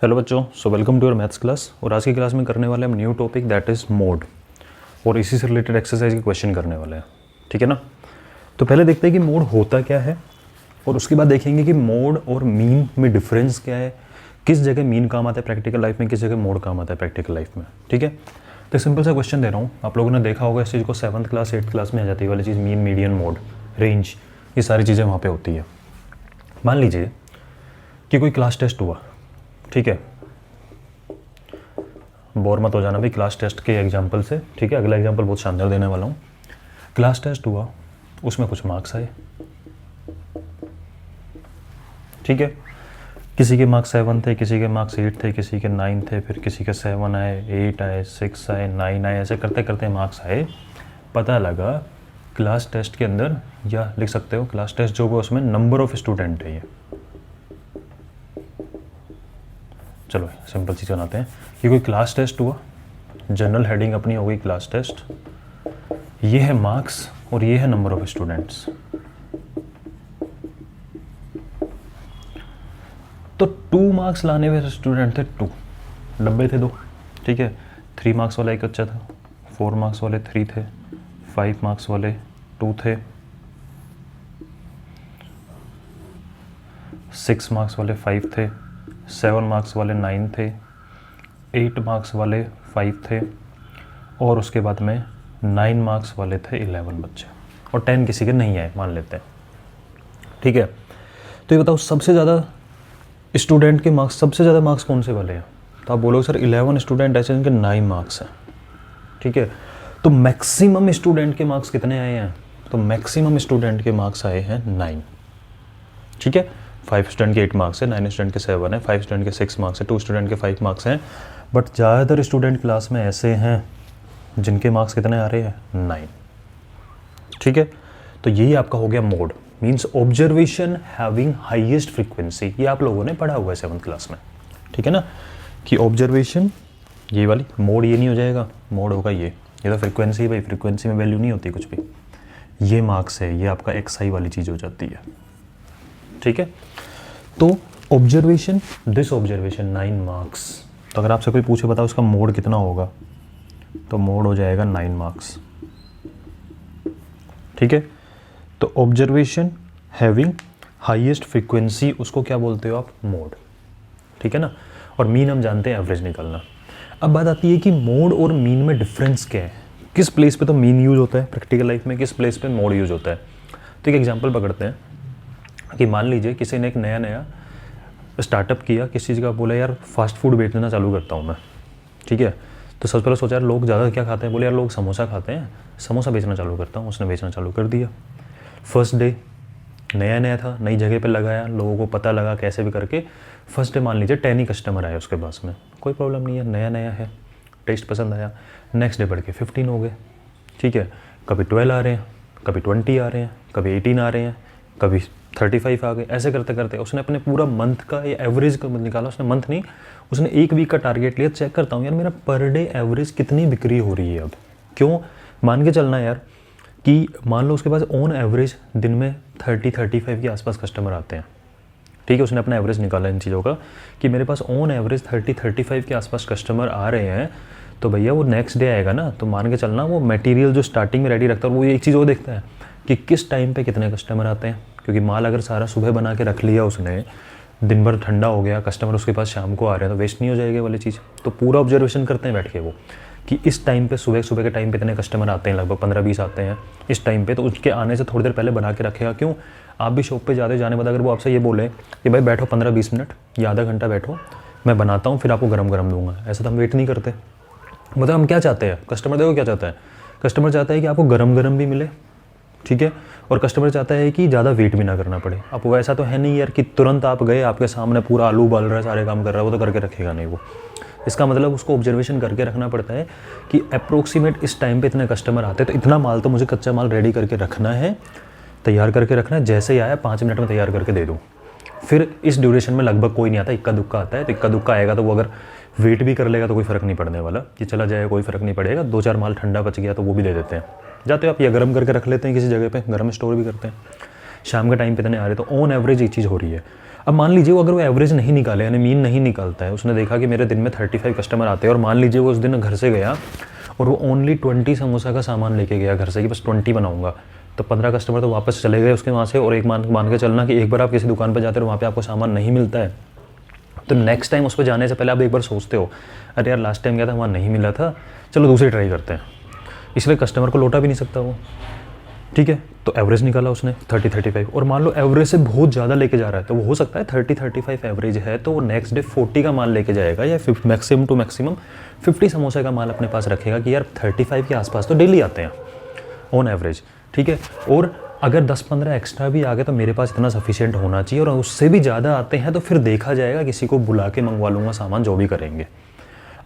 Hello बच्चों, so welcome to your maths class. और आज की क्लास में करने वाले हम new topic that is mode, और इसी से रिलेटेड एक्सरसाइज के क्वेश्चन करने वाले हैं। ठीक है ना। तो पहले देखते हैं कि मोड होता क्या है, और उसके बाद देखेंगे कि मोड और मीन में डिफरेंस क्या है, किस जगह मीन काम आता है प्रैक्टिकल लाइफ में, किस जगह मोड काम आता है प्रैक्टिकल लाइफ में। ठीक है। तो सिंपल सा क्वेश्चन दे रहा हूँ, आप लोगों ने देखा होगा इस चीज़ को 7th क्लास 8th क्लास में आ जाती है वाली चीज़, मीन मीडियन मोड रेंज, ये सारी चीज़ें वहाँ पे होती है। मान लीजिए कि कोई क्लास टेस्ट हुआ, ठीक है, बोर मत हो जाना भाई क्लास टेस्ट के एग्जाम्पल से। ठीक है, अगला एग्जाम्पल बहुत शानदार देने वाला हूँ। क्लास टेस्ट हुआ, उसमें कुछ मार्क्स आए, ठीक है, किसी के मार्क्स 7 थे, किसी के मार्क्स 8 थे, किसी के 9 थे, फिर किसी के 7 आए, 8 आए, 6 आए, 9 आए, ऐसे करते करते मार्क्स आए। पता लगा क्लास टेस्ट के अंदर, या लिख सकते हो क्लास टेस्ट जो हुआ उसमें नंबर ऑफ स्टूडेंट है ये। चलो सिंपल चीज़ बनाते हैं कि कोई क्लास टेस्ट हुआ, जनरल हेडिंग अपनी हो गई क्लास टेस्ट, ये है मार्क्स और ये है नंबर ऑफ स्टूडेंट्स। तो 2 मार्क्स लाने वाले स्टूडेंट थे 2, 90 थे 2, ठीक है। 3 मार्क्स वाला एक अच्छा था, 4 मार्क्स वाले 3 थे, 5 मार्क्स वाले 2 थे, 6 मार्क्स वाले 5 थे, 7 मार्क्स वाले 9 थे, 8 मार्क्स वाले 5 थे, और उसके बाद में 9 मार्क्स वाले थे 11 बच्चे, और 10 किसी के नहीं आए मान लेते हैं। ठीक है। तो ये बताओ सबसे ज़्यादा स्टूडेंट के मार्क्स, सबसे ज़्यादा मार्क्स कौन से वाले हैं? तो आप बोलोगे सर 11 स्टूडेंट ऐसे जिनके 9 मार्क्स हैं। ठीक है। तो मैक्सिमम स्टूडेंट के मार्क्स कितने आए हैं? तो मैक्सिमम स्टूडेंट के मार्क्स आए हैं 9। ठीक है। 5 स्टूडेंट के 8 मार्क्स है, 9 स्टूडेंट के 7 है, 5 स्टूडेंट के 6 मार्क्स है, 2 स्टूडेंट के 5 मार्क्स हैं। बट ज़्यादातर स्टूडेंट क्लास में ऐसे हैं जिनके मार्क्स कितने आ रहे हैं? 9। ठीक है। तो यही आपका हो गया mode, means observation having highest frequency. ये आप लोगों ने पढ़ा हुआ है 7th क्लास में। ठीक है ना, कि ऑब्जर्वेशन ये वाली, मोड ये नहीं हो जाएगा, मोड होगा ये तो फ्रीक्वेंसी भाई, फ्रीक्वेंसी में वैल्यू नहीं होती कुछ भी। ये मार्क्स है, ये आपका एक्साई वाली चीज़ हो जाती है। ठीक है। तो ऑब्जर्वेशन, दिस ऑब्जर्वेशन 9 मार्क्स। तो अगर आपसे कोई पूछे बताओ उसका मोड कितना होगा, तो मोड हो जाएगा 9 मार्क्स। ठीक है। तो ऑब्जर्वेशन हैविंग हाईएस्ट फ्रीक्वेंसी, उसको क्या बोलते हो आप? मोड। ठीक है ना। और मीन हम जानते हैं एवरेज निकालना। अब बात आती है कि मोड और मीन में डिफरेंस क्या है, किस प्लेस पे तो मीन यूज होता है प्रैक्टिकल लाइफ में, किस प्लेस पे मोड यूज होता है। तो एक एग्जांपल पकड़ते हैं कि मान लीजिए किसी ने एक नया स्टार्टअप किया, किस चीज़ का, बोला यार फास्ट फूड बेचना चालू करता हूँ मैं। ठीक है। तो सबसे पहले सोचा यार लोग ज़्यादा क्या खाते हैं, बोले यार लोग समोसा खाते हैं, समोसा बेचना चालू करता हूँ। उसने बेचना चालू कर दिया। फर्स्ट डे नया था, नई जगह पे लगाया, लोगों को पता लगा कैसे भी करके। फर्स्ट डे मान लीजिए 10 ही कस्टमर आए उसके पास में, कोई प्रॉब्लम नहीं है, नया है, टेस्ट पसंद आया। नेक्स्ट डे बढ़ के 15 हो गए। ठीक है। कभी 12 आ रहे हैं, कभी 20 आ रहे हैं, कभी 18 आ रहे हैं, कभी 35 आ गए। ऐसे करते करते उसने अपने पूरा मंथ का या एवरेज का निकाला। उसने मंथ नहीं, उसने एक वीक का टारगेट लिया, चेक करता हूँ यार मेरा पर डे एवरेज कितनी बिक्री हो रही है अब। क्यों? मान के चलना यार कि मान लो उसके पास ऑन एवरेज दिन में 30-35 के आसपास कस्टमर आते हैं। ठीक है। उसने अपना एवरेज निकाला इन चीज़ों का कि मेरे पास ऑन एवरेज 30-35 के आसपास कस्टमर आ रहे हैं। तो भैया वो नेक्स्ट डे आएगा ना, तो मान के चलना वो मटेरियल जो स्टार्टिंग में रेडी रखता है वो एक चीज़ वो देखता है कि किस टाइम पे कितने कस्टमर आते हैं। क्योंकि माल अगर सारा सुबह बना के रख लिया उसने, दिन भर ठंडा हो गया, कस्टमर उसके पास शाम को आ रहे हैं, तो वेस्ट नहीं हो जाएगी वाली चीज़। तो पूरा ऑब्जर्वेशन करते हैं बैठ के वो कि इस टाइम पे सुबह के टाइम पे इतने कस्टमर आते हैं, लगभग 15-20 आते हैं इस टाइम पे, तो उसके आने से थोड़ी देर पहले बना के रखेगा। क्यों? आप भी शॉप पे जाने बाद अगर वो आपसे ये बोले कि भाई बैठो 15-20 मिनट या आधा घंटा बैठो, मैं बनाता हूँ फिर आपको गरम दूंगा, ऐसा तो हम वेट नहीं करते। मतलब हम क्या चाहते हैं, कस्टमर देखो क्या चाहता है, कस्टमर चाहता है कि आपको गरम भी मिले। ठीक है। और कस्टमर चाहता है कि ज़्यादा वेट भी ना करना पड़े। अब वो ऐसा तो है नहीं यार कि तुरंत आप गए, आपके सामने पूरा आलू उबाल रहा है, सारे काम कर रहा है, वो तो करके रखेगा नहीं वो। इसका मतलब उसको ऑब्जर्वेशन करके रखना पड़ता है कि अप्रोक्सीमेट इस टाइम पे इतने कस्टमर आते हैं, तो इतना माल तो मुझे कच्चा माल रेडी करके रखना है, तैयार करके रखना है, जैसे ही आया 5 मिनट में तैयार करके दे दूँ। फिर इस ड्यूरेशन में लगभग कोई नहीं आता, इक्का दुक्का आता है। तो इक्का दुक्का आएगा तो वो अगर वेट भी कर लेगा तो कोई फ़र्क नहीं पड़ने वाला, कि चला जाएगा कोई फ़र्क नहीं पड़ेगा। 2-4 माल ठंडा बच गया तो वो भी दे देते हैं, जाते हो आप या गर्म करके रख लेते हैं किसी जगह पे, गर्म स्टोर भी करते हैं। शाम के टाइम पे इतने आ रहे, तो ऑन एवरेज एक चीज़ हो रही है। अब मान लीजिए वो अगर वो एवरेज नहीं निकाले, यानी मीन नहीं निकालता है, उसने देखा कि मेरे दिन में 35 कस्टमर आते हैं और मान लीजिए वो उस दिन घर से गया और वो ओनली 20 समोसा का सामान लेके गया घर से कि बस 20 बनाऊंगा, तो 15 कस्टमर तो वापस चले गए उसके वहाँ से। और एक मान के चलना कि एक बार आप किसी दुकान पर जाते हो वहाँ पे आपको सामान नहीं मिलता है, तो नेक्स्ट टाइम उस पर जाने से पहले आप एक बार सोचते हो अरे यार लास्ट टाइम गया था वहाँ नहीं मिला था, चलो दूसरी ट्राई करते हैं। इसलिए कस्टमर को लौटा भी नहीं सकता वो, ठीक है। तो एवरेज निकाला उसने 30-35, और मान लो एवरेज से बहुत ज़्यादा लेके जा रहा है, तो वो हो सकता है 30-35 एवरेज है तो वो नेक्स्ट डे 40 का माल लेके जाएगा, या मैक्सिमम टू मैक्सिमम 50 समोसे का माल अपने पास रखेगा कि यार 35 के आसपास तो डेली आते हैं ऑन एवरेज, ठीक है। और अगर 10-15 एक्स्ट्रा भी आ गए तो मेरे पास इतना सफिशिएंट होना चाहिए, और उससे भी ज़्यादा आते हैं तो फिर देखा जाएगा, किसी को बुला के मंगवा लूँगा सामान, जो भी करेंगे।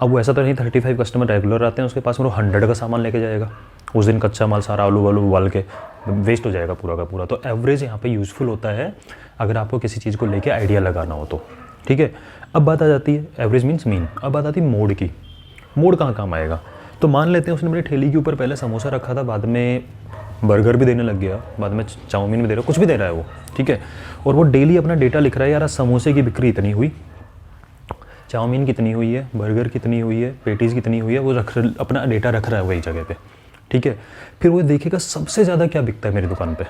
अब वो ऐसा तो नहीं 35 कस्टमर रेगुलर आते हैं उसके पास, वो 100 का सामान लेके जाएगा, उस दिन कच्चा माल सारा आलू वालू उबाल के वेस्ट हो जाएगा पूरा का पूरा। तो एवरेज यहाँ पे यूज़फुल होता है अगर आपको किसी चीज़ को लेके आइडिया लगाना हो तो, ठीक है। अब बात आ जाती है एवरेज मीन्स मीन, अब बात आती है मोड की। मोड कहाँ काम आएगा, तो मान लेते हैं उसने मेरी ठेली के ऊपर पहले समोसा रखा था, बाद में बर्गर भी देने लग गया, बाद में चाउमीन भी दे रहा है, कुछ भी दे रहा है वो, ठीक है। और वो डेली अपना डेटा लिख रहा है, यार समोसे की बिक्री इतनी हुई, चाउमीन कितनी हुई है, बर्गर कितनी हुई है, पेटीज़ कितनी हुई है, वो अपना डेटा रख रहा है वही जगह पे, ठीक है। फिर वो देखेगा सबसे ज़्यादा क्या बिकता है मेरी दुकान पे,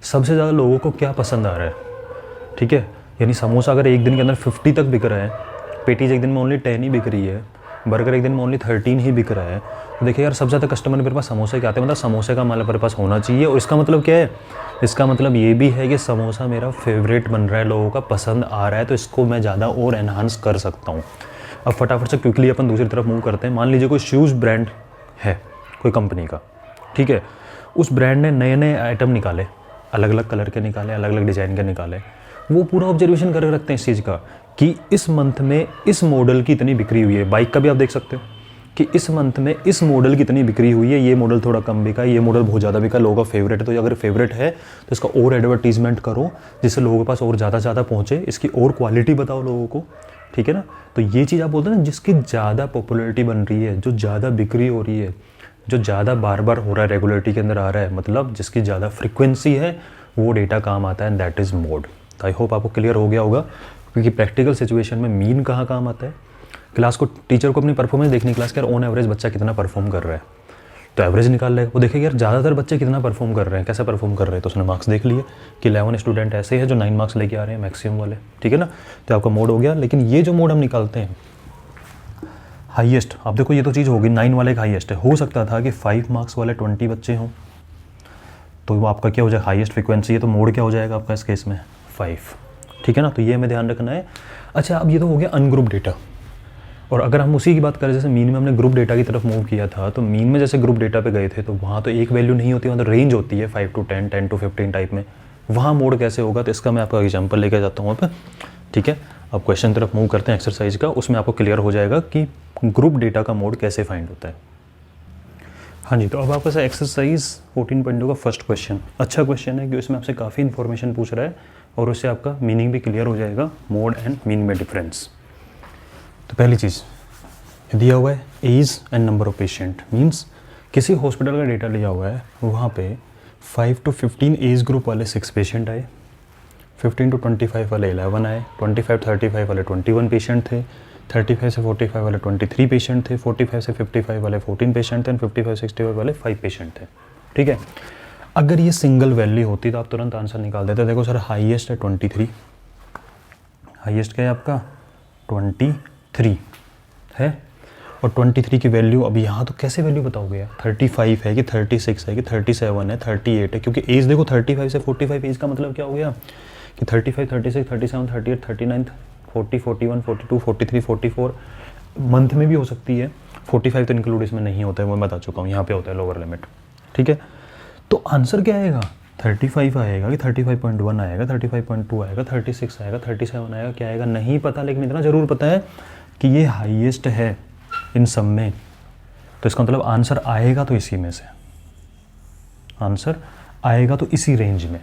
सबसे ज़्यादा लोगों को क्या पसंद आ रहा है, ठीक है। यानी समोसा अगर एक दिन के अंदर 50 तक बिक रहा है, पेटीज़ एक दिन में ओनली 10 ही बिक रही है, बर्गर एक दिन में ओनली 13 ही बिक रहा है, तो देखिए यार सबसे ज़्यादा कस्टमर मेरे पास समोसे के आते हैं, मतलब समोसे का माल मेरे पास होना चाहिए। और इसका मतलब क्या है, इसका मतलब ये भी है कि समोसा मेरा फेवरेट बन रहा है, लोगों का पसंद आ रहा है, तो इसको मैं ज़्यादा और एनहांस कर सकता हूँ। अब फटाफट से क्विकली अपन दूसरी तरफ मूव करते हैं। मान लीजिए कोई शूज़ ब्रांड है कोई कंपनी का, ठीक है, उस ब्रांड ने नए नए आइटम निकाले, अलग अलग कलर के निकाले, अलग अलग डिज़ाइन के निकाले, वो पूरा ऑब्जर्वेशन करके रखते हैं इस चीज़ का कि इस मंथ में इस मॉडल की इतनी बिक्री हुई है। बाइक का भी आप देख सकते हो कि इस मंथ में इस मॉडल की इतनी बिक्री हुई है, ये मॉडल थोड़ा कम बिका, ये मॉडल बहुत ज़्यादा बिका, लोगों का फेवरेट है। तो अगर फेवरेट है तो इसका और एडवर्टीजमेंट करो जिससे लोगों के पास और ज़्यादा पहुँचे, इसकी और क्वालिटी बताओ लोगों को, ठीक है ना। तो ये चीज़ आप बोलते हैं ना, जिसकी ज़्यादा पॉपुलैरिटी बन रही है, जो ज़्यादा बिक्री हो रही है, जो ज़्यादा बार बार हो रहा है, रेगुलरिटी के अंदर आ रहा है, मतलब जिसकी ज़्यादा फ्रिक्वेंसी है, वो डेटा काम आता है, एंड दैट इज़ मोड। तो आई होप आपको क्लियर हो गया होगा, क्योंकि प्रैक्टिकल सिचुएशन में मीन कहाँ काम आता है। क्लास को टीचर को अपनी परफॉर्मेंस देखनी, क्लास के यार ऑन एवरेज बच्चा कितना परफॉर्म कर रहा है, तो एवरेज निकाल लेगा। वो देखेगा यार ज़्यादातर बच्चे कितना परफॉर्म कर रहे हैं, कैसा परफॉर्म कर रहे हैं, तो उसने मार्क्स देख लिए कि 11 स्टूडेंट ऐसे हैं जो 9 मार्क्स लेके आ रहे हैं मैक्सिमम वाले, ठीक है ना। तो आपका मोड हो गया। लेकिन ये जो मोड हम निकालते हैं हाईएस्ट, आप देखो ये तो चीज़ होगी 9 वाले का हाईएस्ट है, हो सकता था कि 5 मार्क्स वाले 20 बच्चे हों, तो वो आपका क्या हो जाएगा, हाईएस्ट फ्रिक्वेंसी है, तो मोड क्या हो जाएगा आपका इस केस में 5, ठीक है ना। तो ये हमें ध्यान रखना है। अच्छा, अब ये तो हो गया अनग्रुप डेटा। और अगर हम उसी की बात करें, जैसे मीन में हमने ग्रुप डेटा की तरफ मूव किया था, तो मीन में जैसे ग्रुप डेटा पे गए थे तो वहाँ तो एक वैल्यू नहीं होती, वहाँ तो रेंज होती है 5 to 10, 10 to 15 टाइप में। वहाँ मोड कैसे होगा, तो इसका मैं आपका एग्जांपल लेकर जाता हूँ वहाँ पर, ठीक है। अब क्वेश्चन तरफ मूव करते हैं एक्सरसाइज का, उसमें आपको क्लियर हो जाएगा कि ग्रुप डेटा का मोड कैसे फाइंड होता है। हाँ जी, तो अब आपका एक्सरसाइज 14.2 का फर्स्ट क्वेश्चन अच्छा क्वेश्चन है, कि इसमें आपसे काफ़ी इन्फॉर्मेशन पूछ रहा है और उससे आपका मीनिंग भी क्लियर हो जाएगा, मोड एंड मीन में डिफरेंस। तो पहली चीज़ दिया हुआ है age and number of patient, means किसी हॉस्पिटल का डेटा लिया हुआ है, वहाँ पे 5 to 15 एज ग्रुप वाले 6 पेशेंट आए, 15 to 25 वाले 11 आए, 25-35 वाले 21 पेशेंट थे, 35 से 45 वाले 23 पेशेंट थे, 45 से 55 वाले 14 पेशेंट थे, 55-65 वाले 5 पेशेंट थे, ठीक है। अगर ये सिंगल वैल्यू होती तो आप तुरंत आंसर निकाल देते। देखो सर, हाईएस्ट है 23, हाईएस्ट क्या है आपका 23 है, और 23 की वैल्यू अब यहाँ तो कैसे वैल्यू बताओगे यार, 35 है कि 36 है कि 37 है, 38 है, क्योंकि एज देखो 35 से 45 एज का मतलब क्या हो गया कि 35, 36, 37, 38, 39, 40, 41, 42, 43, 44 मंथ में भी हो सकती है। 45 तो इंक्लूड इसमें नहीं होता है, वो मैं बता चुका हूँ, यहाँ पे होता है लोअर लिमिट, ठीक है। तो आंसर क्या आएगा, 35 आएगा कि 35.1 आएगा, 35.2 आएगा, 36 आएगा, 37 आएगा, क्या आएगा नहीं पता, लेकिन इतना ज़रूर पता है कि ये हाईएस्ट है इन सब में। तो इसका मतलब आंसर आएगा तो इसी में से, आंसर आएगा तो इसी रेंज में,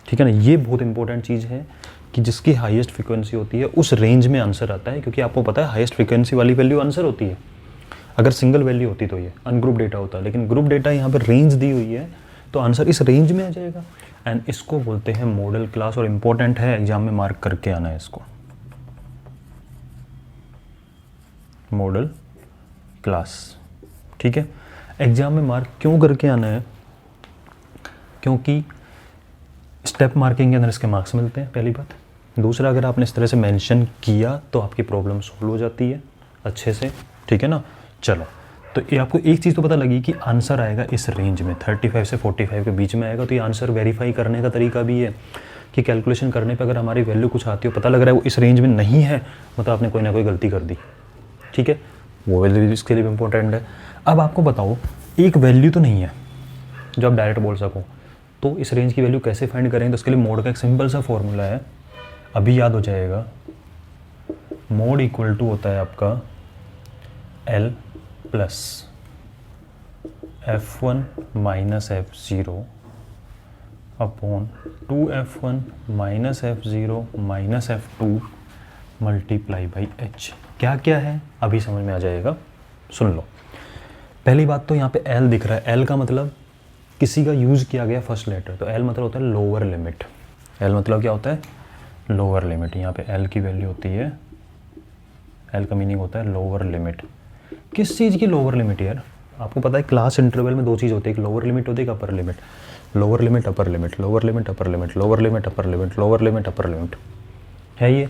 ठीक है ना। ये बहुत इंपॉर्टेंट चीज़ है कि जिसकी हाईएस्ट फ्रिक्वेंसी होती है उस रेंज में आंसर आता है, क्योंकि आपको पता है हाईएस्ट फ्रिक्वेंसी वाली वैल्यू आंसर होती है। अगर सिंगल वैल्यू होती तो ये अनग्रुप डेटा होता है, लेकिन ग्रुप डेटा यहाँ पर रेंज दी हुई है तो आंसर इस रेंज में आ जाएगा। एंड इसको बोलते हैं मॉडल क्लास, और इम्पोर्टेंट है, एग्जाम में मार्क करके आना है इसको, मॉडल क्लास। ठीक है, एग्जाम में मार्क क्यों करके आना है, क्योंकि स्टेप मार्किंग के अंदर इसके मार्क्स मिलते हैं, पहली बात। दूसरा, अगर आपने इस तरह से मेंशन किया तो आपकी प्रॉब्लम सॉल्व हो जाती है अच्छे से, ठीक है ना। चलो, तो ये आपको एक चीज़ तो पता लगी कि आंसर आएगा इस रेंज में, 35 से 45 के बीच में आएगा। तो ये आंसर वेरीफाई करने का तरीका भी है कि कैलकुलेशन करने पे अगर हमारी वैल्यू कुछ आती हो, पता लग रहा है वो इस रेंज में नहीं है, मतलब आपने कोई ना कोई गलती कर दी, ठीक है, वो वैल्यू इसके लिए भी इम्पोर्टेंट है। अब आपको बताओ, एक वैल्यू तो नहीं है जो आप डायरेक्ट बोल सको, तो इस रेंज की वैल्यू कैसे फाइंड करें। तो उसके लिए मोड का एक सिंपल सा फॉर्मूला है, अभी याद हो जाएगा। मोड इक्वल टू होता है आपका L plus F1 minus F0 upon 2F1 minus F0 minus F2 multiply by H। क्या क्या है अभी समझ में आ जाएगा, सुन लो। पहली बात तो यहाँ पे L दिख रहा है, L का मतलब किसी का यूज़ किया गया फर्स्ट लेटर, तो L मतलब होता है लोअर लिमिट। L मतलब क्या होता है, लोअर लिमिट। यहाँ पे L की वैल्यू होती है, L का मीनिंग होता है लोअर लिमिट। किस चीज़ की लोअर लिमिट यार, आपको पता है क्लास इंटरवल में दो चीज़ होती है, एक लोअर लिमिट होती है, एक upper limit. Lower limit upper limit, lower limit upper limit, lower limit upper limit, lower limit upper limit है ये।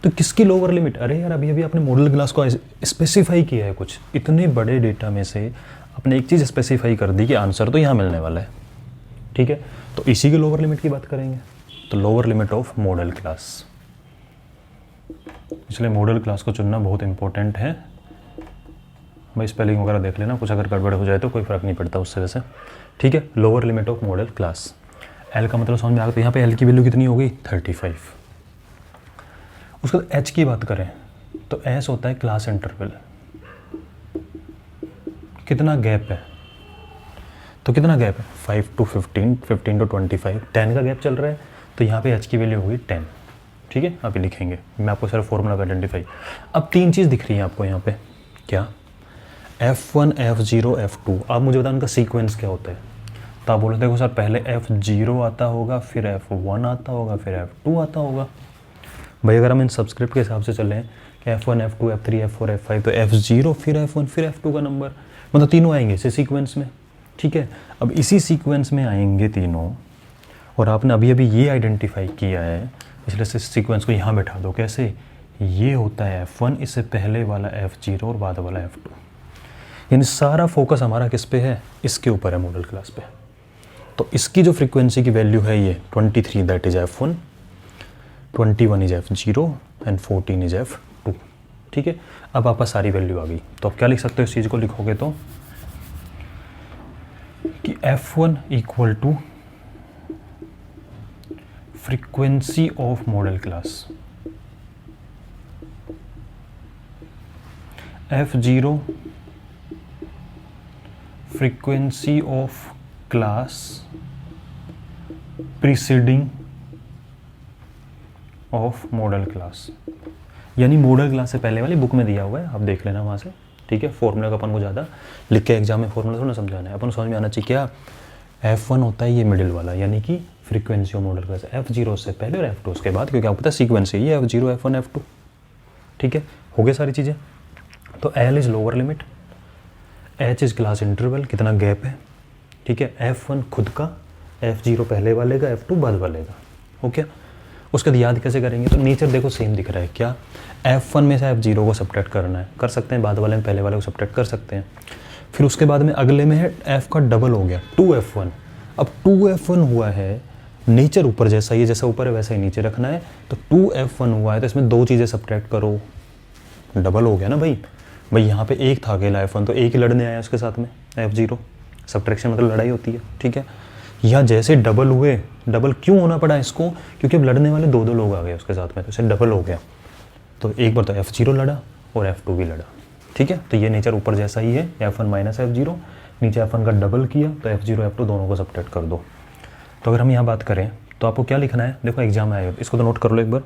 तो किसकी लोअर लिमिट, अरे यार अभी अभी आपने मॉडल क्लास को स्पेसिफाई किया है, कुछ इतने बड़े डेटा में से आपने एक चीज़ स्पेसिफाई कर दी कि आंसर तो यहाँ मिलने वाला है, ठीक है। तो इसी के लोअर लिमिट की बात करेंगे, तो lower limit of modal class. इसलिए मॉडल क्लास को चुनना बहुत इंपॉर्टेंट है भाई, स्पेलिंग वगैरह देख लेना, कुछ अगर गड़बड़ हो जाए तो कोई फ़र्क नहीं पड़ता उससे वैसे, ठीक है। Lower limit of modal class, L का मतलब समझ में आ गया। तो यहाँ पे L की वैल्यू कितनी हो गई, 35। उसके बाद H की बात करें तो S होता है क्लास इंटरवल, कितना गैप है, तो कितना गैप है 5 to 15, 15 to 25, 10 का गैप चल रहा है। तो यहाँ पे H की वैल्यू होगी 10, ठीक है। अभी लिखेंगे, मैं आपको सिर्फ फॉर्मूला का आइडेंटिफाई। अब तीन चीज़ दिख रही है आपको यहाँ पे, क्या, F1, F0, F2। आप मुझे बताओ उनका सीक्वेंस क्या होता है। तो आप बोलते देखो सर पहले F0 आता होगा, फिर F1 आता होगा, फिर F2 आता होगा। भाई अगर हम इन सब्सक्रिप्ट के हिसाब से चलें कि F1, F2, F3, F4, F5, तो F0 फिर F1 फिर F2 का नंबर, मतलब तीनों आएंगे इसी सीक्वेंस में, ठीक है। अब इसी सीक्वेंस में आएंगे तीनों, और आपने अभी अभी ये आइडेंटिफाई किया है, इसलिए से सीक्वेंस को यहाँ बैठा दो। कैसे, ये होता है F1, इससे पहले वाला F0 और बाद वाला F2। यानी सारा फोकस हमारा किस पे है, इसके ऊपर है, मॉडल क्लास पे। तो इसकी जो फ्रीक्वेंसी की वैल्यू है ये 23, that is F1, 21 is F0 and 14 is F2, ठीक है। अब आपका सारी वैल्यू आ गई, तो आप क्या लिख सकते हो, इस चीज़ को लिखोगे तो कि F1 equal to frequency of modal class, F0 frequency of class preceding of modal class, यानी मॉडल क्लास से पहले वाली बुक में दिया हुआ है, आप देख लेना वहाँ से, ठीक है। फॉर्मूला का अपन को ज़्यादा लिख के एग्जाम में फॉर्मूला थोड़ा समझाना है, अपन समझ में आना चाहिए क्या। F1 होता है ये मिडिल वाला, यानी कि frequency of modal class, F0 से पहले और F2 उसके बाद, क्योंकि आपको पता है सीक्वेंस है ये F0, F1, F2, ठीक है। हो गए सारी चीज़ें। तो L is lower limit, H is class interval, कितना गैप है, ठीक है। F1 खुद का, F0 पहले वाले का, F2 बाद वाले का, ओके। उसके बाद याद कैसे करेंगे, तो नेचर देखो सेम दिख रहा है, क्या, F1 में से F0 को सब्ट्रैक्ट करना है, कर सकते हैं, बाद वाले में पहले वाले को सब्ट्रैक्ट कर सकते हैं। फिर उसके बाद में अगले में है F का डबल हो गया 2F1। अब 2F1 हुआ है, नेचर ऊपर जैसा ही, जैसा ऊपर है वैसा ही नीचे रखना है। तो 2F1 हुआ है तो इसमें दो चीज़ें सब्ट्रैक्ट करो, डबल हो गया ना भाई। भाई यहाँ पे एक था अकेला F1, तो एक ही लड़ने आया उसके साथ में F0, सब्ट्रैक्शन मतलब लड़ाई होती है, ठीक है। यहाँ जैसे डबल हुए, डबल क्यों होना पड़ा इसको, क्योंकि अब लड़ने वाले दो लोग आ गए उसके साथ में, तो इसे डबल हो गया। तो एक बार तो F0 लड़ा और F2 भी लड़ा, ठीक है। तो ये नेचर ऊपर जैसा ही है, F1 माइनस F0, नीचे F1 का डबल किया तो F0 F2 दोनों को सब्ट्रैक्ट कर दो। तो अगर हम यहाँ बात करें तो आपको क्या लिखना है, देखो एग्जाम में आए हो, इसको तो नोट कर लो एक बार।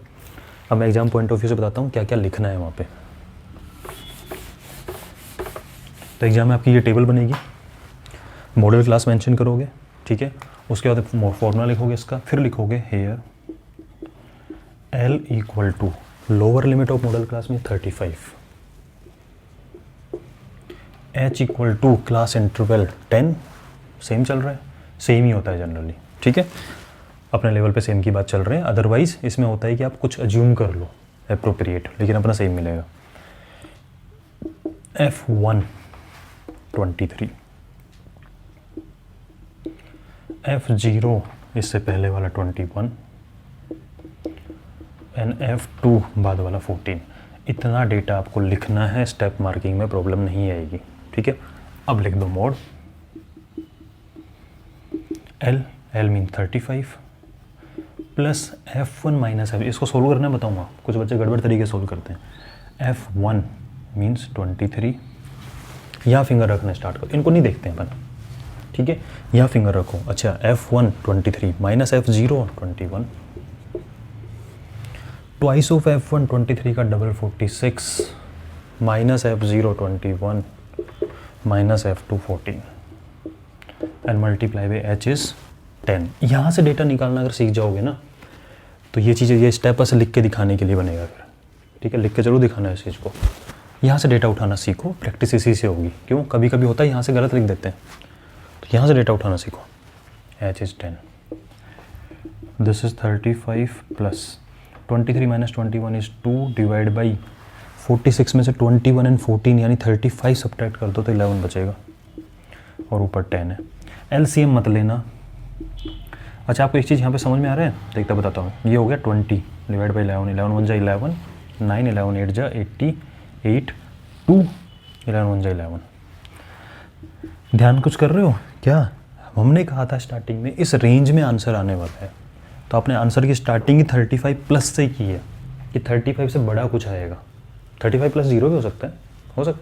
अब मैं एग्जाम पॉइंट ऑफ व्यू से बताता हूँ क्या क्या लिखना है वहाँ पे। तो एग्जाम में आपकी ये टेबल बनेगी, मॉडल क्लास मेंशन करोगे, ठीक है। उसके बाद फॉर्मूला लिखोगे इसका, फिर लिखोगे here L equal to lower limit of modal class में 35, H equal to class interval 10, same चल रहा है, सेम ही होता है जनरली, ठीक है, अपने लेवल पे सेम की बात चल रहे हैं। अदरवाइज इसमें होता है कि आप कुछ अज्यूम कर लो एप्रोप्रिएट, लेकिन अपना सेम मिलेगा। F1 23, F0 इससे पहले वाला 21 एंड F2 बाद वाला 14। इतना डेटा आपको लिखना है, स्टेप मार्किंग में प्रॉब्लम नहीं आएगी, ठीक है। अब लिख दो mode L mean 35 plus F1 minus F, इसको सोल्व करना बताऊंगा, कुछ बच्चे गड़बड़ तरीके से सोल्व करते हैं। F1 मीन्स 23, यहाँ फिंगर रखना स्टार्ट करो, इनको नहीं देखते हैं अपन, ठीक है, यहाँ फिंगर रखो। अच्छा, F1 23 minus F0 21, twice of F1 23 का double 46 minus F0 21 minus F2 14 and multiply by H is 10। यहाँ से डेटा निकालना अगर सीख जाओगे ना, तो ये चीज़ें, ये स्टेप ऐसे लिख के दिखाने के लिए बनेगा फिर, ठीक है, लिख के जरूर दिखाना है इस चीज़ को। यहाँ से डेटा उठाना सीखो, प्रैक्टिस इसी से होगी। क्यों, कभी कभी होता है यहाँ से गलत लिख देते हैं, तो यहाँ से डेटा उठाना सीखो। H is 10, this is 35 plus 23 minus 21 is 2 divide by 46 में से 21 एंड 14 यानी 35 सब्ट्रैक्ट कर दो तो 11 बचेगा और ऊपर 10 है। LCM मत लेना। अच्छा, आपको एक चीज़ यहाँ पे समझ में आ रहा है, देखता बताता हूँ। ये हो गया 20 डिवाइड बाई 11, 11 1 जा 11, 9 11 8 जा 88, 2 11 1 जा 11। ध्यान कुछ कर रहे हो क्या? हमने कहा था स्टार्टिंग में इस रेंज में आंसर आने वाला है, तो आपने आंसर की स्टार्टिंग ही 35 प्लस से की है कि 35 से बड़ा कुछ आएगा। 35 प्लस 0 भी हो सकता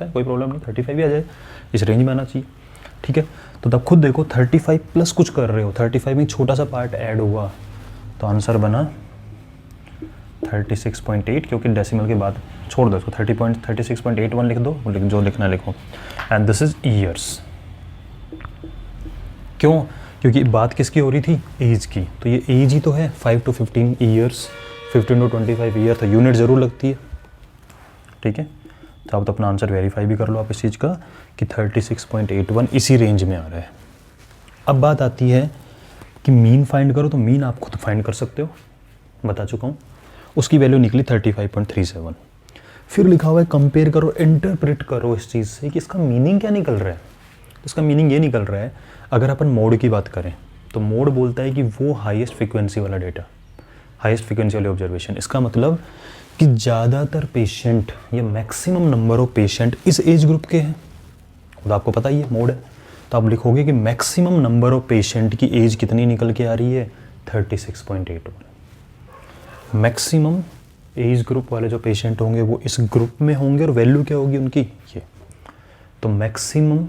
है, कोई प्रॉब्लम नहीं, 35 भी आ जाए, इस रेंज में आना चाहिए, ठीक है। तो तब खुद देखो 35 प्लस कुछ कर रहे हो, 35 में छोटा सा पार्ट ऐड हुआ तो आंसर बना 36.8, क्योंकि डेसिमल के बाद छोड़ दो इसको, 36.81 लिख दो, जो लिखना लिखो। And this is years. क्यों? क्योंकि बात किसकी हो रही थी? एज की। तो ये एज ही तो है, 5 to 15 ईयर्स, 15 to 25 ईयर, तो यूनिट ज़रूर लगती है, ठीक है। तो आप तो अपना आंसर वेरीफाई भी कर लो आप इस चीज़ का कि 36.81 इसी रेंज में आ रहा है। अब बात आती है कि मीन फाइंड करो, तो मीन आप खुद फाइंड कर सकते हो, बता चुका हूँ। उसकी वैल्यू निकली 35.37। फिर लिखा हुआ है कंपेयर करो, इंटरप्रेट करो इस चीज़ से कि इसका मीनिंग क्या निकल रहा है। इसका मीनिंग ये निकल रहा है, अगर अपन मोड की बात करें तो मोड बोलता है कि वो हाईएस्ट फ्रीक्वेंसी वाला डेटा, हाईएस्ट फ्रीक्वेंसी वाले ऑब्जर्वेशन। इसका मतलब कि ज़्यादातर पेशेंट या मैक्सिमम नंबर ऑफ पेशेंट इस एज ग्रुप के हैं, तो आपको पता ही है मोड है, तो आप लिखोगे कि मैक्सिमम नंबर ऑफ पेशेंट की एज कितनी निकल के आ रही है, 36.81। मैक्सिमम एज ग्रुप वाले जो पेशेंट होंगे वो इस ग्रुप में होंगे, और वैल्यू क्या होगी उनकी, ये। तो मैक्सिमम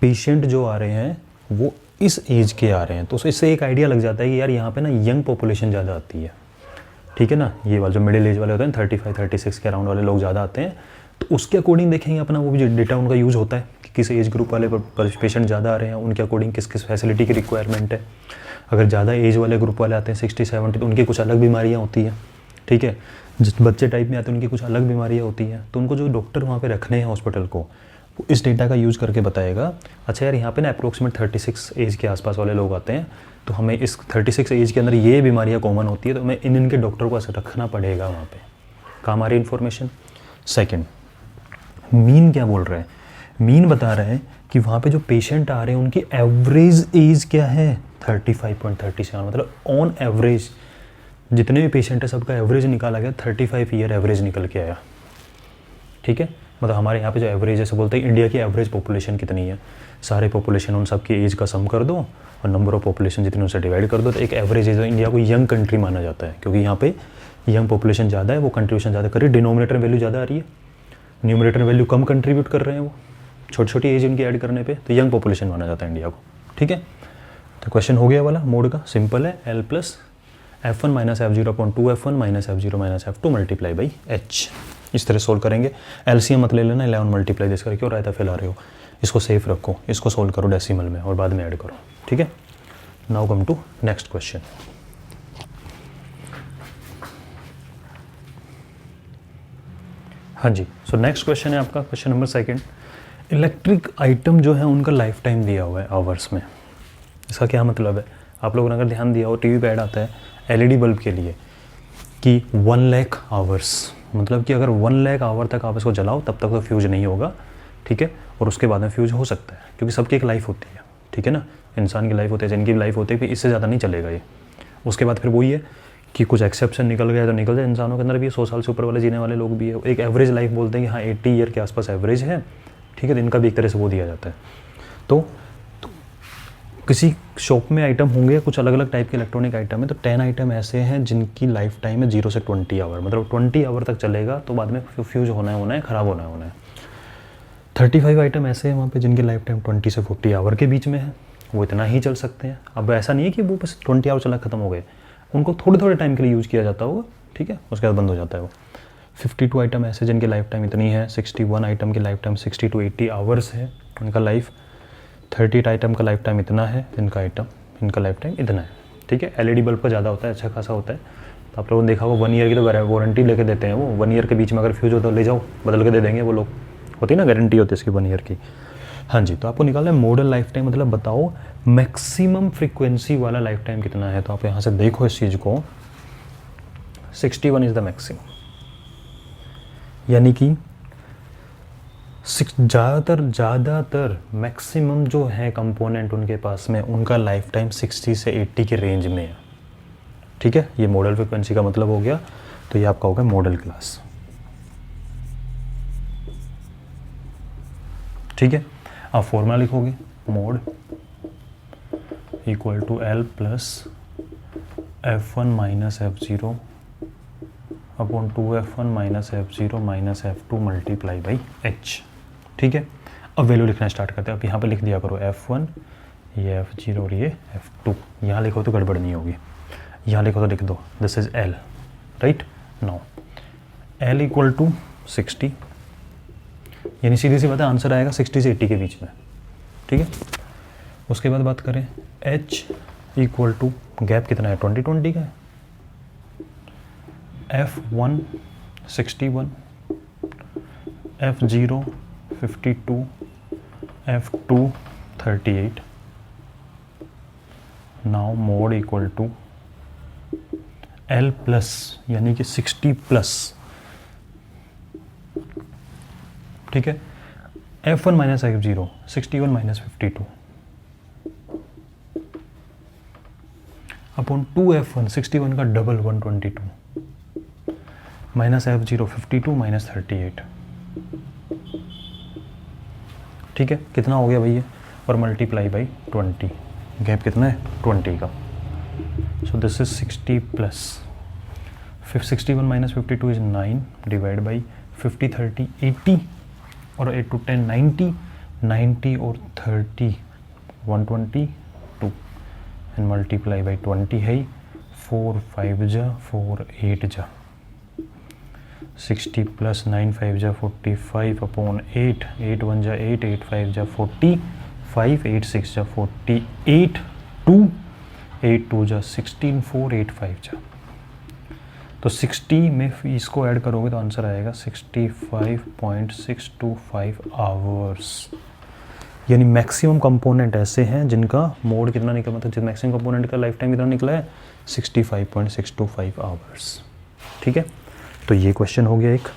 पेशेंट जो आ रहे हैं वो इस एज के आ रहे हैं, तो इससे एक आइडिया लग जाता है कि यार यहाँ पे ना यंग पॉपुलेशन ज़्यादा आती है, ठीक है ना। ये वाले जो मिडिल एज वाले होते हैं 35-36 के अराउंड वाले लोग ज़्यादा आते हैं, तो उसके अकॉर्डिंग देखेंगे अपना वो भी डेटा उनका यूज़ होता है कि किस एज ग्रुप वाले पेशेंट ज़्यादा आ रहे हैं, उनके अकॉर्डिंग किस किस फैसिलिटी की रिक्वायरमेंट है। अगर ज़्यादा एज वाले ग्रुप वाले आते हैं 60-70, तो उनकी कुछ अलग बीमारियाँ होती हैं, ठीक है। जिस बच्चे टाइप में आते हैं उनकी कुछ अलग बीमारियाँ होती हैं, तो उनको जो डॉक्टर वहाँ पे रखने हैं हॉस्पिटल को, वो इस डेटा का यूज़ करके बताएगा, अच्छा यार यहाँ पे ना अप्रोक्सीमेट 36 एज के आसपास वाले लोग आते हैं, तो हमें इस 36 एज के अंदर ये बीमारियाँ कॉमन होती है, तो हमें इनके डॉक्टर को ऐसे रखना पड़ेगा वहाँ पे। काम आ रही इन्फॉर्मेशन। सेकेंड, मीन क्या बोल रहा है? मीन बता रहा है कि वहाँ पे जो पेशेंट आ रहे हैं उनकी एवरेज एज क्या है, 35.37। मतलब ऑन एवरेज जितने भी पेशेंट है सबका एवरेज निकाला गया, 35 ईयर एवरेज निकल के आया, ठीक है। मतलब हमारे यहाँ पे जो एवरेज है, सब बोलते हैं इंडिया की एवरेज पॉपुलेशन कितनी है, सारे पॉपुलेशन उन सब की एज का सम कर दो और नंबर ऑफ पॉपुलेशन जितनी उनसे डिवाइड कर दो, तो एक एवरेज एज। इंडिया को यंग कंट्री माना जाता है क्योंकि यहाँ पे यंग पॉपुलेशन ज़्यादा है, वो कंट्रीब्यूशन ज़्यादा कर रही है, डिनोमिनेटर वैल्यू ज़्यादा आ रही है, न्यूमरेटर वैल्यू कम कंट्रीब्यूट कर रहे हैं, वो छोटी छोटी एज उनकी ऐड करने पे, तो यंग पॉपुलेशन माना जाता है इंडिया को, ठीक है। तो क्वेश्चन हो गया वाला मोड का, सिंपल है, L plus F1 minus F0/2 F1 minus F0 minus F2 multiply by H। इस तरह सोल्व करेंगे। LCM मत ले लेना, 11 मल्टीप्लाई जिस करके और रायता फैला रहे हो, इसको सेफ रखो, इसको सोल्व करो डेसिमल में और बाद में ऐड करो, ठीक है। Now come to next question. हाँ जी, सो नेक्स्ट क्वेश्चन है आपका question number second. Electric item जो है उनका लाइफ टाइम दिया हुआ है आवर्स में। इसका क्या मतलब है? आप लोगों ने अगर ध्यान दिया हो टीवी पे ऐड आता है एलईडी बल्ब के लिए कि 1 लाख आवर्स, मतलब कि अगर 1 लाख आवर तक आप इसको जलाओ तब तक तो फ्यूज नहीं होगा, ठीक है, और उसके बाद में फ्यूज हो सकता है, क्योंकि सबकी एक लाइफ होती है, ठीक है ना। इंसान की लाइफ होती है, जिनकी लाइफ होती है, फिर इससे ज़्यादा नहीं चलेगा ये। उसके बाद फिर वही है कि कुछ एक्सेप्शन निकल गया तो निकल जाए। इंसानों के अंदर भी 100 साल से ऊपर वाले जीने वाले लोग भी है। एक एवरेज लाइफ बोलते हैं कि हाँ 80 ईयर के आसपास एवरेज है, ठीक है, तो इनका भी एक तरह से वो दिया जाता है। तो किसी शॉप में आइटम होंगे, कुछ अलग अलग टाइप के इलेक्ट्रॉनिक आइटम है, तो 10 आइटम ऐसे हैं जिनकी लाइफ टाइम है 0 से 20 आवर, मतलब 20 आवर तक चलेगा, तो बाद में फ्यूज होना है, ख़राब होना है। 35 आइटम ऐसे हैं वहाँ पे जिनकी लाइफ टाइम 20 से 40 आवर के बीच में है, वो इतना ही चल सकते हैं। अब ऐसा नहीं है कि वो बस 20 आवर चला ख़त्म हो गए, उनको थोड़े थोड़े टाइम के लिए यूज़ किया जाता होगा, ठीक है, उसके बाद बंद हो जाता है वो। 52 आइटम ऐसे जिनकी लाइफ टाइम इतनी है। 61 आइटम की लाइफ टाइम 60 to 80 आवर्स है उनका लाइफ। 38 आइटम का लाइफ टाइम इतना है, इनका लाइफ टाइम इतना है, ठीक है। एलईडी बल्ब का ज़्यादा होता है, अच्छा खासा होता है। तो आप लोगों ने देखा होगा 1 ईयर की तो वारंटी लेके देते हैं वो। 1 ईयर के बीच में अगर फ्यूज हो तो ले जाओ, बदल के दे देंगे वो लोग, होती है ना, गारंटी होती है इसकी 1 ईयर की। हाँ जी, तो आपको निकालना है मॉडल लाइफ टाइम, मतलब बताओ मैक्सिमम फ्रीक्वेंसी वाला लाइफ टाइम कितना है। तो आप यहाँ से देखो इस चीज़ को, 61 इज़ द मैक्सिमम, यानी कि ज़्यादातर मैक्सिमम जो है कंपोनेंट उनके पास में, उनका लाइफ टाइम 60 से 80 के रेंज में है, ठीक है। ये मॉडल फ्रीक्वेंसी का मतलब हो गया। तो ये आपका होगा मॉडल क्लास, ठीक है। आप फॉर्मूला लिखोगे, mode equal to L plus F1 minus F0 upon 2F1 minus F0 minus F2 multiply by H, ठीक है। अब वैल्यू लिखना स्टार्ट करते हैं। अब यहाँ पे लिख दिया करो F1, ये F0 और ये F2। यहाँ लिखो तो गड़बड़ नहीं होगी, यहाँ लिखो तो लिख दो this is L, right. Now L equal to 60, यानी सीधी सी बात है आंसर आएगा 60 से 80 के बीच में, ठीक है। उसके बाद बात करें H इक्वल टू, गैप कितना है, 20 का है। F1 61, F0 52, F2 38। Now mode equal to L plus, यानी कि 60 प्लस, ठीक है। F1 minus F0 61 minus 52 upon 2F1 61 का डबल 122 माइनस F0 52 माइनस 38, ठीक है। कितना हो गया भैया, और मल्टीप्लाई बाई 20, गैप कितना है 20 का। So this is 60 plus 61 minus 52 is 9 divide by 50 30 80 और 8 to 10 90 और 30 122 एंड मल्टीप्लाई बाई 20 है 4 5 जा 4 8 जा 60 प्लस 9 5 जा 45 अपॉन 8 8 1 जा 8 8 5 जा 45 8 6 जा 48 2 8 2 जा 16 4 8 5 जा। तो 60 में इसको ऐड करोगे तो आंसर आएगा 65.625 आवर्स। यानी मैक्सिमम कंपोनेंट ऐसे हैं जिनका मोड कितना निकला, मतलब मैक्सिमम कंपोनेंट का लाइफ टाइम कितना निकला है 65.625 आवर्स, ठीक है। तो ये क्वेश्चन हो गया एक,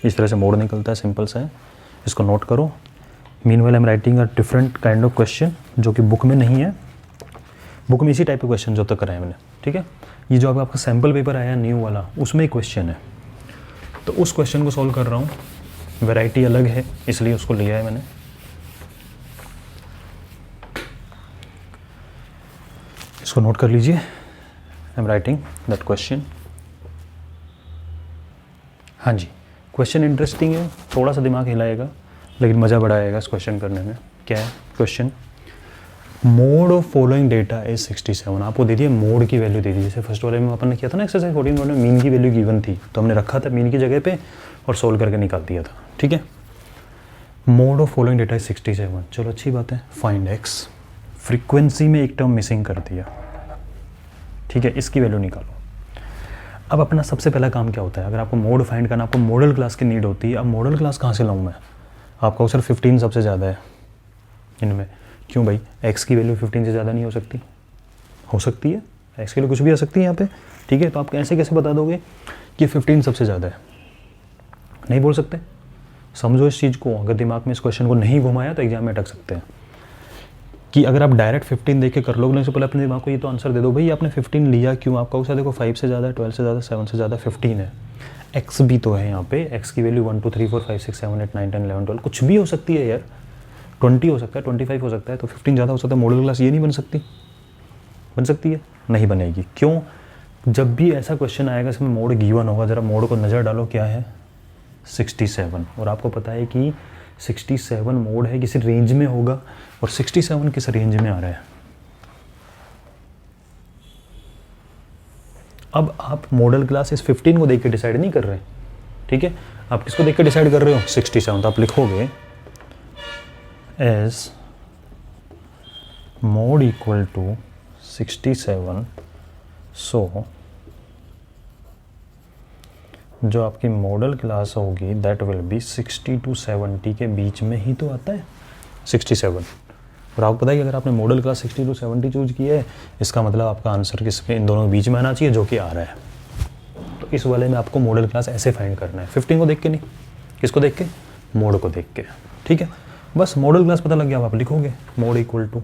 इस तरह से मोड निकलता है, सिंपल सा है, इसको नोट करो। Meanwhile I am writing a different kind of question जो कि बुक में नहीं है। बुक में इसी टाइप के क्वेश्चन जो तक कराए मैंने, ठीक है। ये जो आपका सैम्पल पेपर आया न्यू वाला, उसमें एक क्वेश्चन है, तो उस क्वेश्चन को सॉल्व कर रहा हूँ। वैरायटी अलग है इसलिए उसको लिया है मैंने। इसको नोट कर लीजिए, I am writing that question. हाँ जी, क्वेश्चन इंटरेस्टिंग है, थोड़ा सा दिमाग हिलाएगा लेकिन मज़ा बड़ा आएगा इस क्वेश्चन करने में। क्या है question, mode of following data is 67। आपको दे दिए मोड की वैल्यू दे दी, जैसे फर्स्ट वाले में अपन ने किया था ना एक्सरसाइज 14 में मीन की वैल्यू गिवन थी, तो हमने रखा था मीन की जगह पे और सोल्व करके निकाल दिया था, ठीक है। Mode of following data is 67, चलो अच्छी बात है। फाइंड एक्स, फ्रीक्वेंसी में एक टर्म मिसिंग कर दिया, ठीक है, इसकी वैल्यू निकालो। अब अपना सबसे पहला काम क्या होता है, अगर आपको मोड फाइंड करना, आपको मॉडल क्लास की नीड होती है। अब मॉडल क्लास कहाँ से लाऊँ मैं, आपका सर 15 सबसे ज़्यादा है इनमें। क्यों भाई, x की वैल्यू 15 से ज़्यादा नहीं हो सकती? हो सकती है, x की वैल्यू कुछ भी आ सकती है यहाँ पे, ठीक है। तो आप ऐसे कैसे बता दोगे कि 15 सबसे ज़्यादा है? नहीं बोल सकते। समझो इस चीज़ को, अगर दिमाग में इस क्वेश्चन को नहीं घुमाया तो एग्जाम में अटक सकते हैं। कि अगर आप डायरेक्ट 15 देख के कर लोगे, नहीं से पहले अपने दिमाग को ये तो आंसर दे दो भाई आपने 15 लिया क्यों। आपका उसका देखो 5 से ज़्यादा, 12 से ज़्यादा, 7 से ज़्यादा, 15 है। x भी तो है यहाँ पे, x की वैल्यू 1 2 3 4 5 6 7 8 9 10 11 12 कुछ भी हो सकती है यार, 20 हो सकता है, 25 हो सकता है, तो 15 ज़्यादा हो सकता है। मॉडल क्लास ये नहीं बन सकती? बन सकती है? नहीं बनेगी। क्यों? जब भी ऐसा क्वेश्चन आएगा इसमें मोड गिवन होगा, ज़रा मोड को नज़र डालो, क्या है 67। और आपको पता है कि 67 मोड है, किसी रेंज में होगा, और 67 किस रेंज में आ रहा है। अब आप मॉडल क्लास इस 15 को देख के डिसाइड नहीं कर रहे, ठीक है। आप किसको देख के डिसाइड कर रहे हो? 67। तो आप लिखोगे एज मोड इक्वल टू 67, सो जो आपकी मॉडल क्लास होगी दैट विल बी 60 to 70 के बीच में ही तो आता है 67। और आपको पता है कि अगर आपने मॉडल क्लास 60 to 70 चूज किया है, इसका मतलब आपका आंसर किसके, इन दोनों के बीच में आना चाहिए, जो कि आ रहा है। तो इस वाले में आपको मॉडल क्लास ऐसे फाइंड करना है, 15 को देख के नहीं, किसको देख के, मोड को देख के, ठीक है। बस मॉडल क्लास पता लग गया, आप लिखोगे mode equal to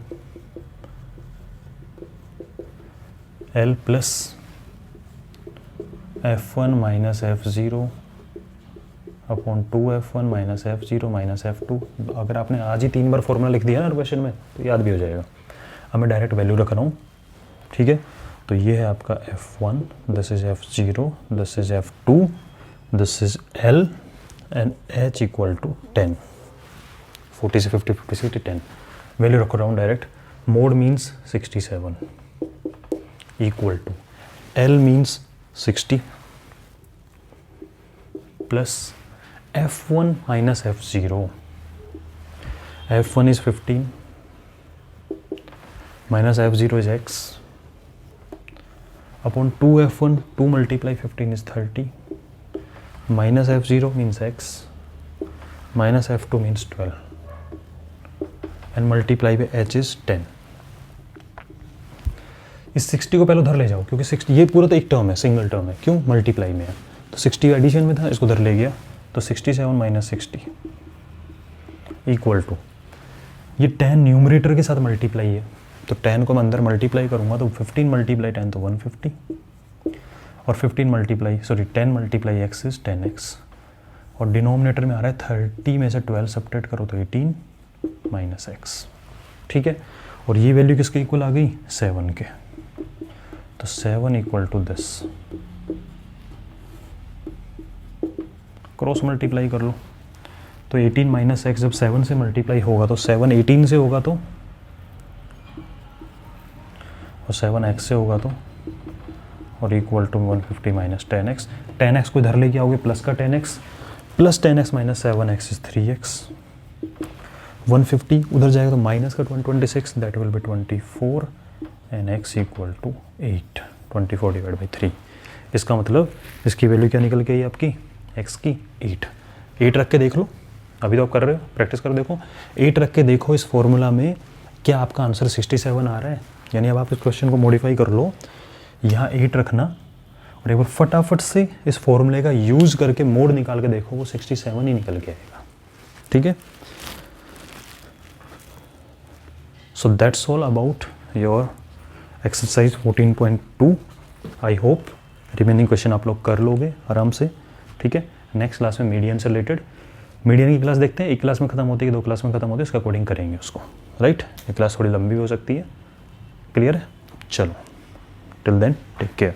L plus F1 minus F0 upon 2F1 minus F0 minus F2। अगर आपने आज ही 3 बार फॉर्मूला लिख दिया ना क्वेश्चन में तो याद भी हो जाएगा। अब मैं डायरेक्ट वैल्यू रख रहा हूँ, ठीक है। तो ये है आपका F1, this is F0, this is F2, this is L and H equal to 10। 40 से 50, 50 से 50, 10 वैल्यू रख रहा हूँ direct. Mode means 67 equal to L means 60 plus F1 minus F0. F1 is 15 minus F0 is x upon 2F1, 2 multiply 15 is 30 minus F0 means x minus F2 means 12 and multiply by h is 10। इस 60 को पहले उधर ले जाओ, क्योंकि 60 ये पूरा तो एक टर्म है, सिंगल टर्म है, क्यों, मल्टीप्लाई में है। तो 60 एडिशन में था, इसको उधर ले गया, तो 67 माइनस 60 इक्वल टू, ये 10 न्यूमरेटर के साथ मल्टीप्लाई है, तो 10 को मैं अंदर मल्टीप्लाई करूँगा तो 15 मल्टीप्लाई 10 तो 150, और 10 मल्टीप्लाई x इज 10x, और डिनोमिनेटर में आ रहा है 30 में से 12 सब्ट्रैक्ट करो तो 18 माइनस x, ठीक है। और ये वैल्यू किसके इक्वल आ गई, 7 के, तो 7 equal to this, cross multiply कर लो, तो 18 माइनस एक्स जब 7 से मल्टीप्लाई होगा तो 7 18 से होगा तो, और 7 x से होगा तो, और equal to 150 minus 10x। 10x को इधर लेके आओगे, प्लस का 10x, plus 10x minus 7x is 3x। 150 उधर जाएगा तो माइनस का 126, that will be 24 and x equal to 8, 24 divide by 3। इसका मतलब इसकी वैल्यू क्या निकल के आई आपकी, x की 8 रख के देख लो, अभी तो आप कर रहे हो, प्रैक्टिस कर देखो, 8 रख के देखो इस फॉर्मूला में क्या आपका आंसर 67 आ रहा है। यानी अब आप इस क्वेश्चन को मॉडिफाई कर लो, यहाँ 8 रखना और एक बार फटाफट से इस फॉर्मूले का यूज़ करके मोड निकाल के देखो, वो 67 ही निकल के आएगा, ठीक है। So that's all about your exercise 14.2। I hope remaining question आप लोग कर लोगे आराम से, ठीक है। नेक्स्ट क्लास में मीडियन से रिलेटेड, मीडियन की क्लास देखते हैं, एक क्लास में खत्म होती है कि 2 क्लास में खत्म होती है, इसका कोडिंग करेंगे उसको, राइट। ये क्लास थोड़ी लंबी हो सकती है, क्लियर है। चलो, टिल देन टेक केयर।